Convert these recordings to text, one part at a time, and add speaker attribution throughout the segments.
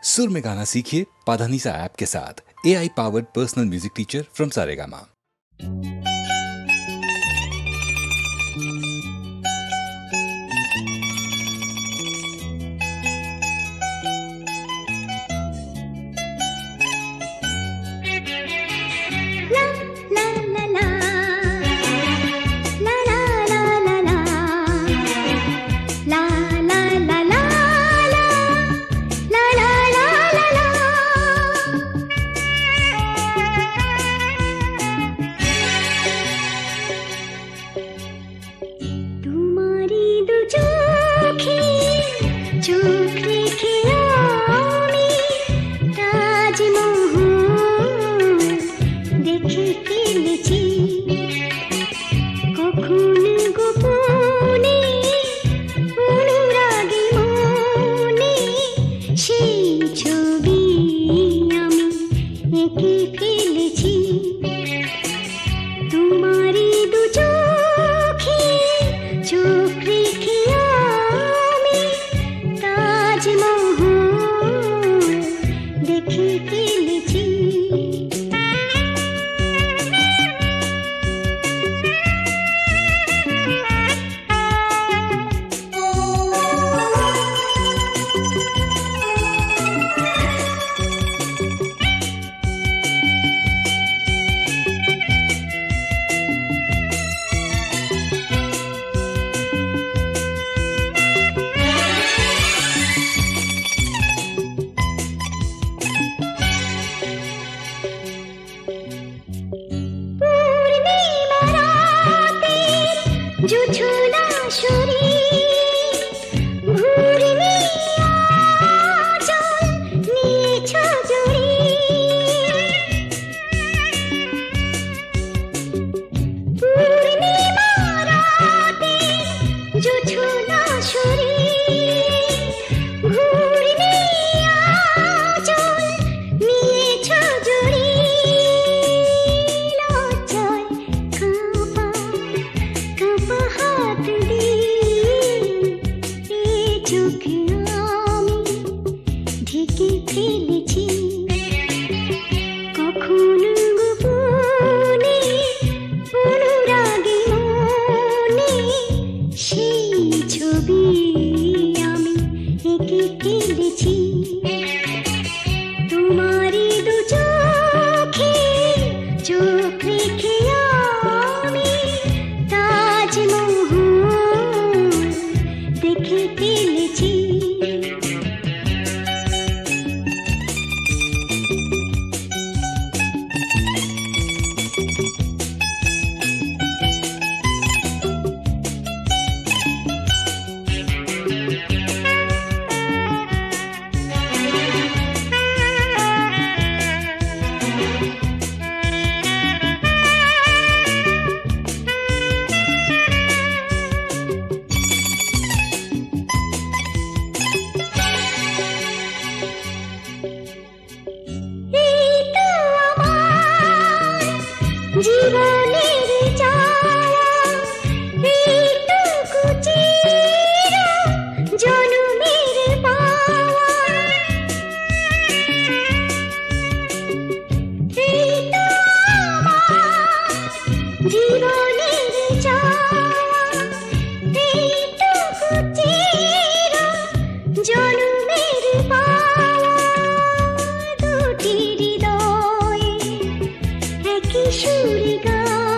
Speaker 1: सुर में गाना सीखिए पाधानीसा ऐप के साथ। AI powered personal music teacher from Saregama.
Speaker 2: Shuri ga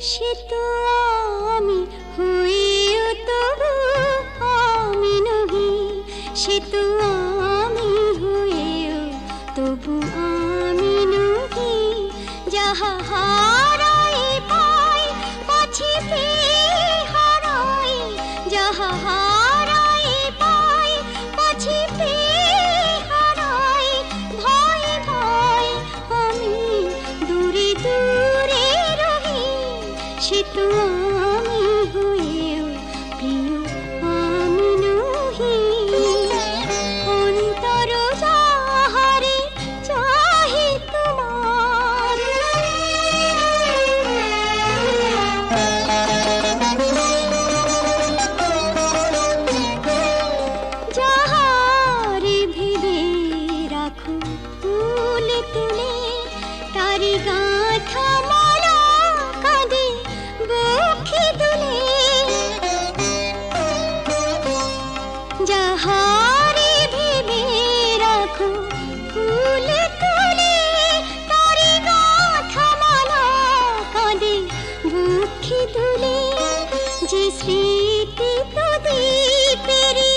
Speaker 2: সে তো আমি হয়েও তবু আমি নহি, সে তো আমি হয়েও তবু আমি নহি। যাহা হারাই পাই পাছি পেয়ে হারাই, যাহা হারাই পাই পাছি পেয়ে হারাই। ভয় ভয় আমি দূরে দূরে রহি, সে তো আমি হয়েও প্রিয় আমি নহি। অন্তর যাহারে চাহে তোমার, যাহারে ভেবে রাখো ফুল তুলে, তারি গাঁথা মালা কাঁদে বক্ষে দুলে। যাহারে ভেবে রাখো ফুল তুলে, তারি গাঁথা মালা কাঁদে বক্ষে দুলে। যে স্মৃতি প্রদীপেরই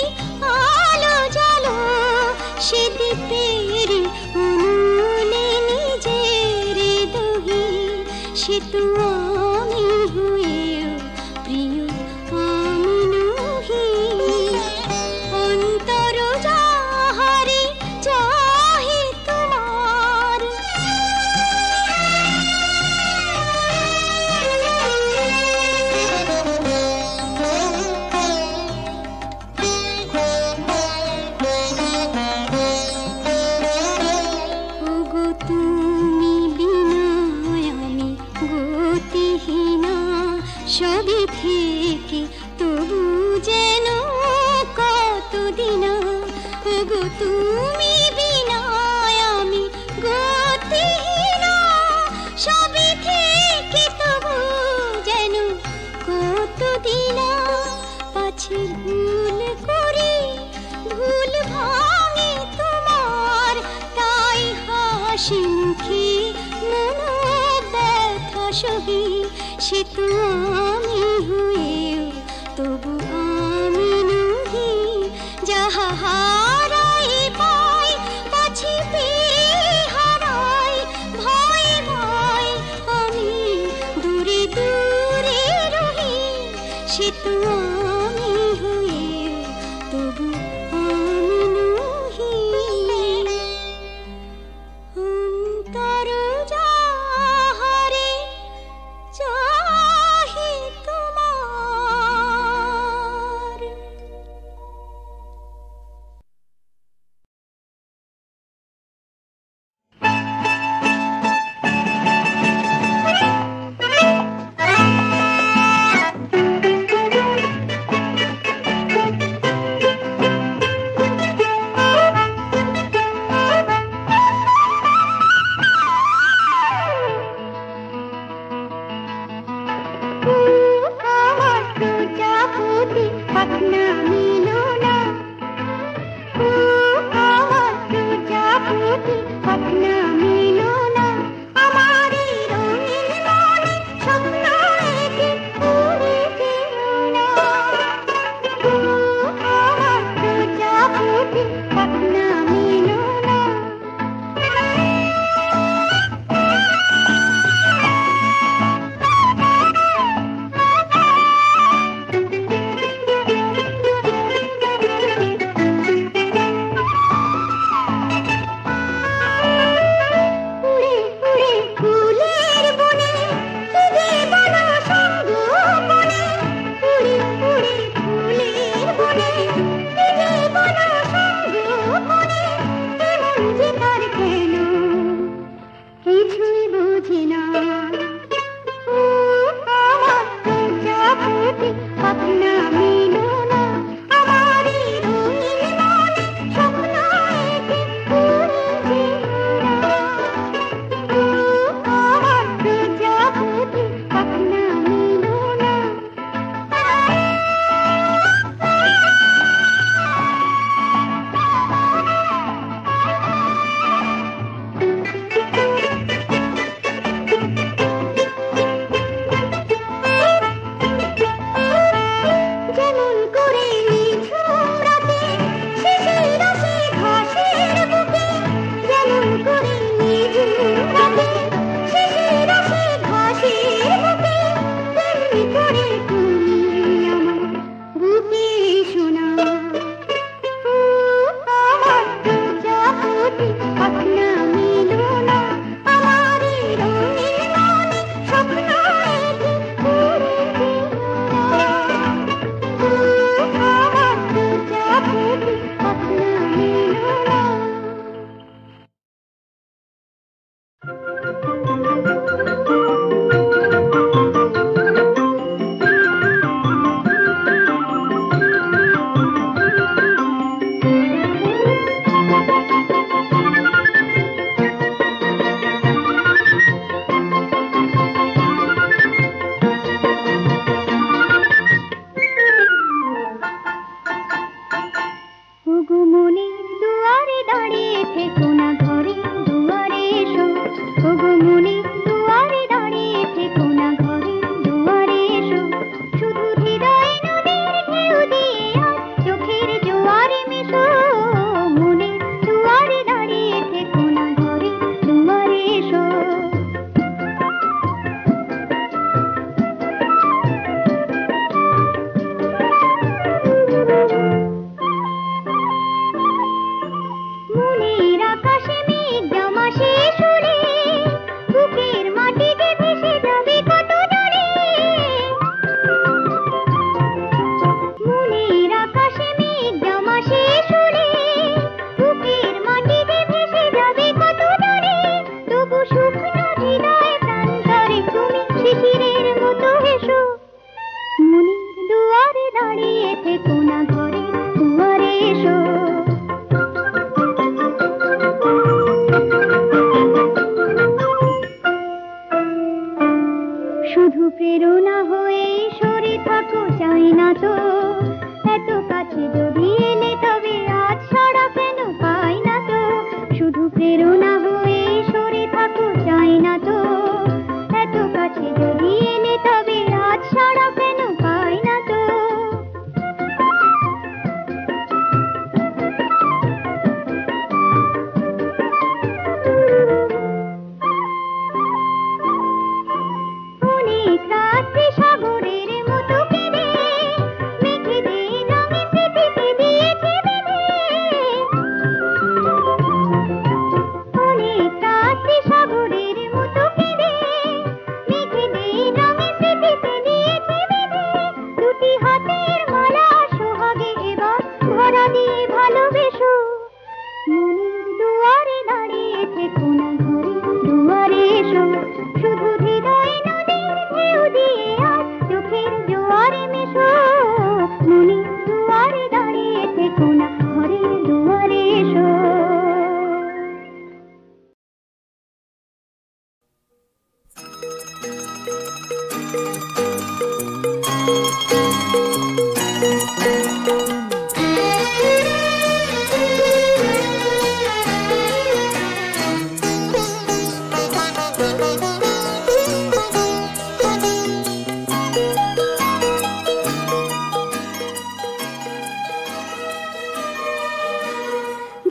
Speaker 2: আলো জ্বালো, সে দীপের উনুনে নিজের দহি, সে তো আমি হয়েও প্রিয় আমি নহি। অন্তর যাহারে চাহে তোমার, ওগো তুমি বিনা আমি গতিহীনা। সবই থেকে তবু যেন কতদিনা, ওগো তুমি বিনা আমি গতিহীনা। সবই থেকে তবু যেন কতদিনা। পাছে ভুল করি ভুল ভাঙে তোমার, তাই হাসি মুখে মনো ব্যথা সহি, সে তো আমি হয়েও তবু আমি নহি। যাহা হারাই পাই পাছি পেয়ে হারাই। ভয় ভয় আমি দূরে দূরে রহি, সে তো আমি হয়েও তবু আমি নহি। অন্তর যাহারে চাহে তোমার।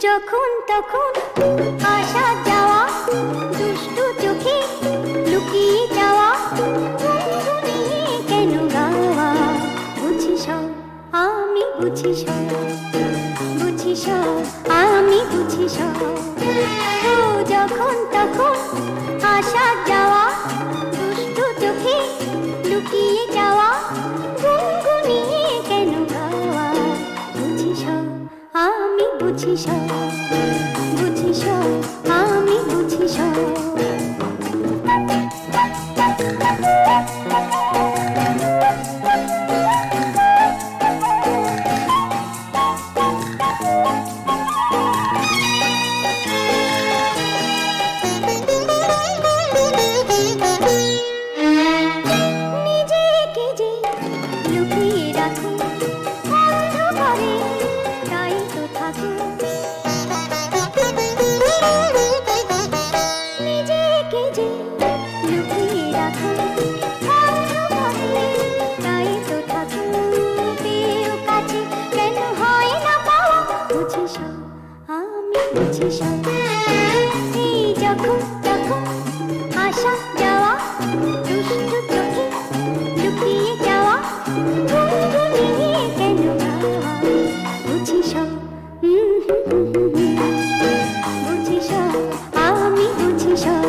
Speaker 2: যখন তখন আসা যাওয়া, দুষ্টু চোখে লুকিয়ে যাওয়া, গুনগুনিয়ে কেন গাওয়া, বুঝি সব আমি বুঝি সব, বুঝি সব আমি বুঝি সব। ও যখন তখন আসা যাওয়া, দুষ্টু চোখে লুকিয়ে যাওয়া, গুনগুনিয়ে কেন গাওয়া, বুঝি সব আমি বুঝি সব, বুঝি সব আমি বুঝি সব। নিজেকে যে লুকিয়ে রাখো অন্ধকারে, তাই তো থাকো। নিজেকে যে লুকিয়ে রাখো অন্ধকারে, তাই তো থাকো। পেয়েও কাছে কেন হয় না পাওয়া, বুঝি সব আমি বুঝি সব। এই যখন তখন আসা যাওয়া, দুষ্টু চোখে লুকিয়ে যাওয়া, গুনগুনিয়ে কেন গাওয়া, বুঝি সব বুঝি সব আমি বুঝি সব।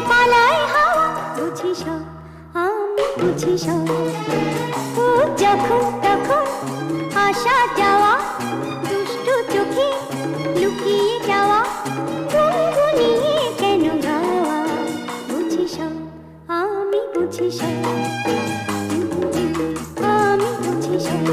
Speaker 2: পালায় হাওয়া বুঝি সব আমি বুঝি সব ও যখন তখন আসা যাওয়া দুষ্টু চোখে লুকিয়ে যাওয়া গুনগুনিয়ে কেন গাওয়া বুঝি সব আমি বুঝি সব আমি বুঝি সব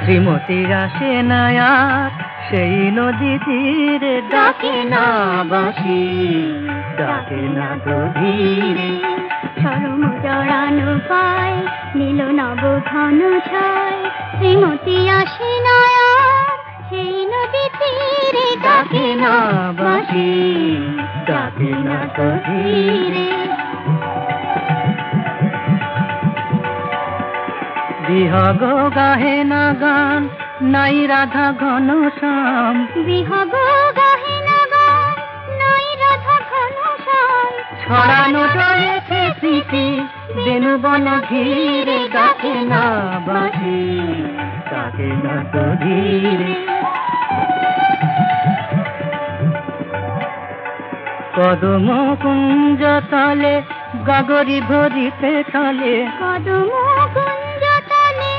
Speaker 3: শ্রীমতীর আসে নায়ার সেই নদী তীরে ডাকে না বাঁশি ডাকে না তো ধীরে
Speaker 2: সরম জড়ানো পায় নীল নব ঘন ছায় শ্রীমতী আসে নায়ার সেই নদী তীরে
Speaker 3: ডাকে না বাঁশি ডাকে না তো ধীরে বিহগ গাহে না গান নাই রাধা ঘন শ্যাম
Speaker 2: বিহগ গাহে না গান নাই রাধা ঘন শ্যাম
Speaker 3: ছড়ানো রয়েছে স্মৃতি বেনু বন ঘিরে ডাকে না বাঁশি ডাকে না তো ধীরে কদম কুঞ্জ তলে গগরি ভরিতে তলে
Speaker 2: কদম কুঞ্জ তলে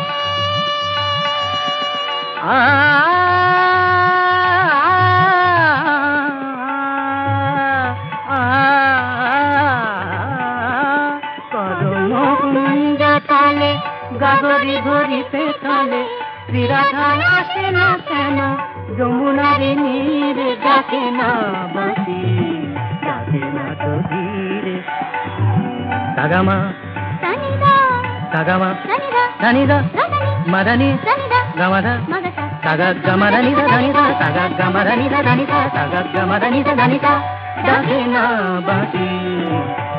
Speaker 3: কদম কুঞ্জ তলে গগরি ভরিতে তলে শ্রীরাধা আসে না কেন যমুনার নীরে ডাকে না বাঁশি ডাকে না তো ধীরে সাগামা
Speaker 2: সানিদা
Speaker 3: সাগামা
Speaker 2: সানিদা
Speaker 3: ধানিদা
Speaker 2: রাধানি
Speaker 3: মাদানি
Speaker 2: সানিদা
Speaker 3: গামাধা
Speaker 2: মাগাসা
Speaker 3: সাগা গামাদানিদা ধানিদা সাগা গামাদানিদা ধানিদা সাগা গামাদানিদা ধানিদা ডাকে না বাঁশি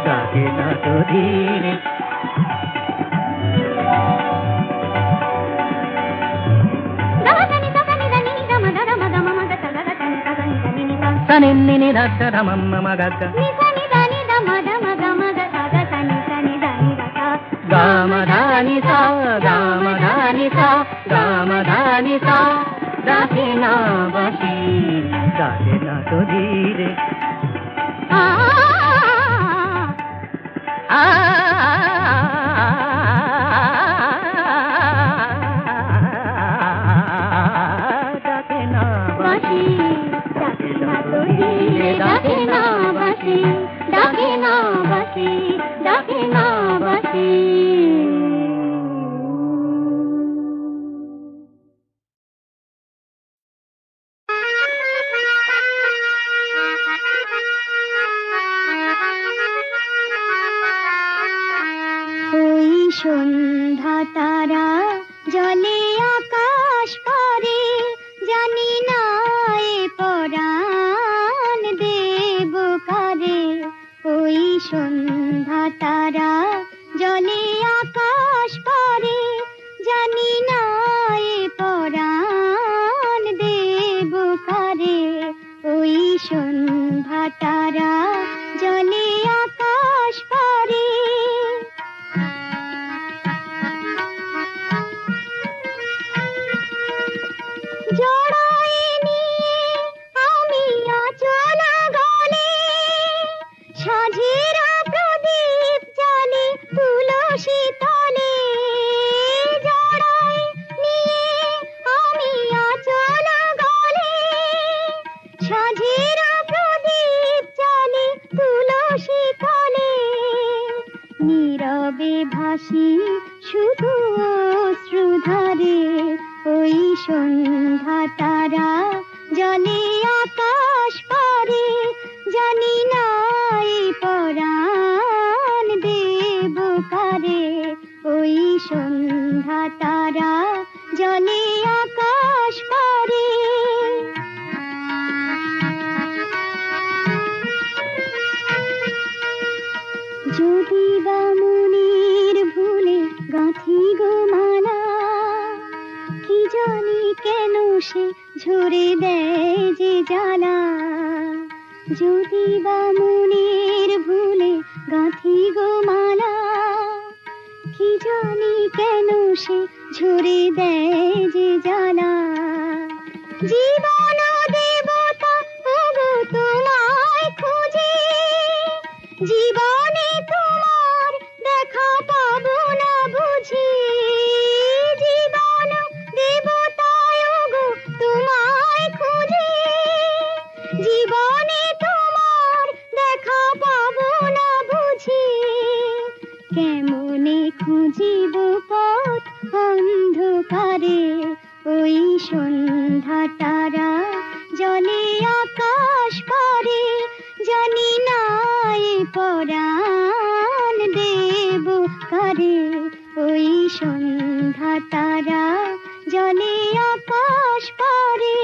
Speaker 3: ডাকে না তো ধীরে సనిన్ని దద్ద మమ్మ మగద్ద గామధాని సా గామధాని సా గామధాని సా ডাকে না বাঁশি ডাকে না তো ধীরে ডাকে না বাঁশি
Speaker 2: ডাকে না বাঁশি ডাকে না বাঁশি ডাকে না বাঁশি ওই সন্ধ্যা তারা জলে আকাশ পারে জানি না এ পরাণ দেব কারে ওই সন্ধ্যা তারা জলে আকাশ পারে জানি না এ পরাণ দেব কারে ওই সন্ধ্যা তারা জলে আকাশ পারে জড়াই নিয়ে আমি আচল গলে সাঁঝের প্রদীপ জ্বালি তুলসী তলে জড়াই নিয়ে আমি আচল গলে সাঁঝের প্রদীপ জ্বালি তুলসী তলে নীরবে ভাসি শুধু অশ্রুধারে ওই সন্ধ্যা তারা জলে আকাশ পারে জানি না এ পরাণ দেব কারে ওই সন্ধ্যা তারা জলে আকাশ পারে যদি বা মনের ভুলে গাঁথি গো মালা কি জানি কেন সে ঝরে দেয় যে জ্বালা যদি বা মনের ভুলে গাঁথি গো মালা কি জানি কেন সে ঝরে দেয় যে জ্বালা জীবন দেবতা ওগো তোমায় খুঁজে জীবনে তোমার দেখা পাবো না বুঝি জীবন দেবতায় ওগো তোমায় খুঁজে জীবনে তোমার দেখা পাবো না বুঝি কেমনে খুঁজিব পথ অন্ধকারে ওই সন্ধ্যা তারা জলে আকাশ পারে জানি না এ পরাণ দেব কারে ওই সন্ধ্যা তারা জলে আকাশ পারে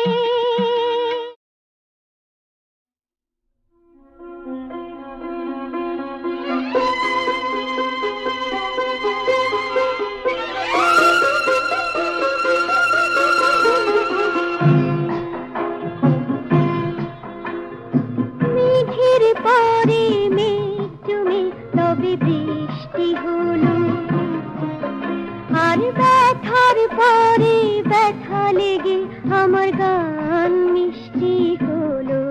Speaker 2: মেঘের পরে মেঘ জমে তবে বৃষ্টি হলো আর ব্যথার পরে ব্যথা লেগে আমার গান মিষ্টি হলো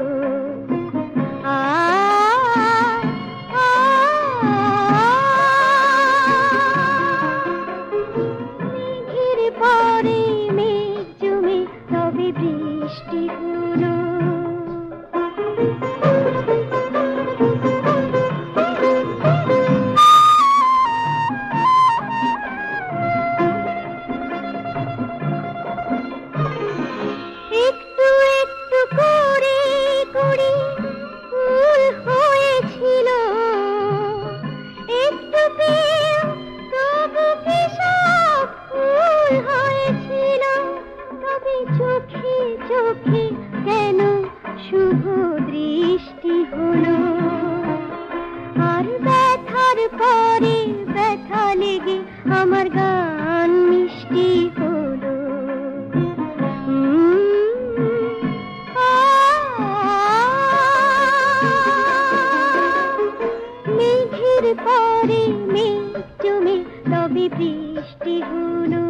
Speaker 2: চোখে কেন শুভ দৃষ্টি হলো, আর ব্যথার পরে ব্যথা লেগে আমার গান মিষ্টি হলো। মেঘের পরে মেঘ জমে তবে বৃষ্টি হলো।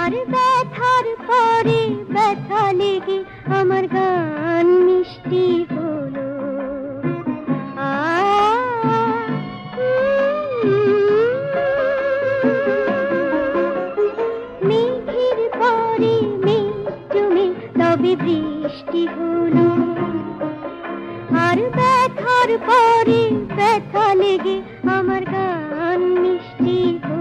Speaker 2: আর ব্যথার পরে ব্যথা লেগে আমার গান মিষ্টি হলো। মেঘের পরে মেঘ জমে তবে বৃষ্টি হলো, আর ব্যথার পরে ব্যথা লেগে আমার গান মিষ্টি হলো।